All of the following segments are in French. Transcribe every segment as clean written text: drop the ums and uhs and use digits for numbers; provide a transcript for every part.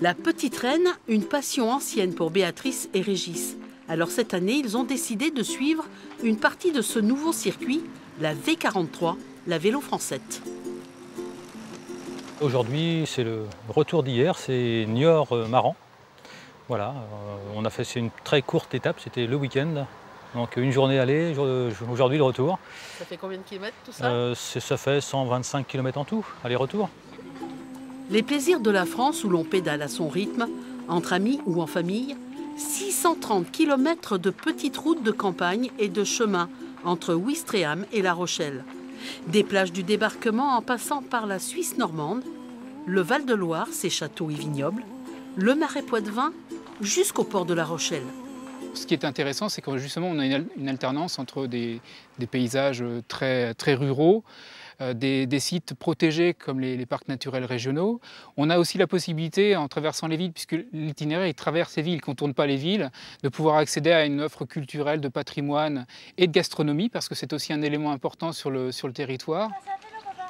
La Petite Reine, une passion ancienne pour Béatrice et Régis. Alors cette année, ils ont décidé de suivre une partie de ce nouveau circuit, la V43, la Vélo Francette. Aujourd'hui, c'est le retour d'hier, c'est Niort-Maran. Voilà, on a fait une très courte étape, c'était le week-end. Donc une journée aller, aujourd'hui le retour. Ça fait combien de kilomètres tout ça Ça fait 125 km en tout, aller-retour. Les plaisirs de la France où l'on pédale à son rythme, entre amis ou en famille, 630 km de petites routes de campagne et de chemins entre Ouistreham et La Rochelle. Des plages du débarquement en passant par la Suisse normande, le Val-de-Loire, ses châteaux et vignobles, le Marais Poitevin, jusqu'au port de La Rochelle. Ce qui est intéressant, c'est que justement on a une alternance entre des paysages très ruraux, des sites protégés comme les parcs naturels régionaux. On a aussi la possibilité, en traversant les villes, puisque l'itinéraire il traverse les villes, il ne contourne pas les villes, de pouvoir accéder à une offre culturelle, de patrimoine et de gastronomie, parce que c'est aussi un élément important sur le territoire.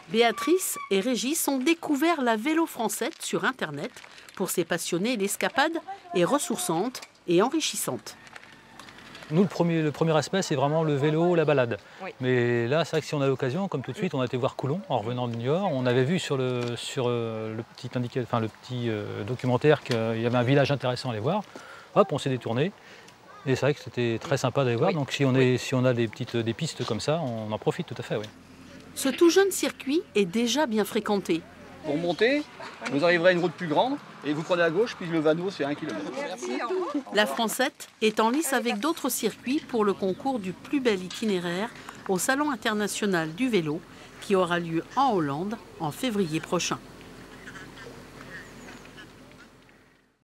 Béatrice et Régis ont découvert la Vélo Francette sur Internet. Pour ces passionnés, l'escapade est ressourçante et enrichissante. Nous, le premier aspect, c'est vraiment le vélo, la balade. Oui. Mais là, c'est vrai que si on a l'occasion, comme tout de suite, on a été voir Coulon en revenant de Niort. On avait vu sur le petit documentaire qu'il y avait un village intéressant à aller voir. Hop, on s'est détourné. Et c'est vrai que c'était très sympa d'aller voir. Oui. Donc si on a des pistes comme ça, on en profite tout à fait. Oui. Ce tout jeune circuit est déjà bien fréquenté. Pour monter, vous arriverez à une route plus grande et vous prenez à gauche, puis le Vanneau, c'est 1 km. La Francette est en lice avec d'autres circuits pour le concours du plus bel itinéraire au Salon international du vélo qui aura lieu en Hollande en février prochain.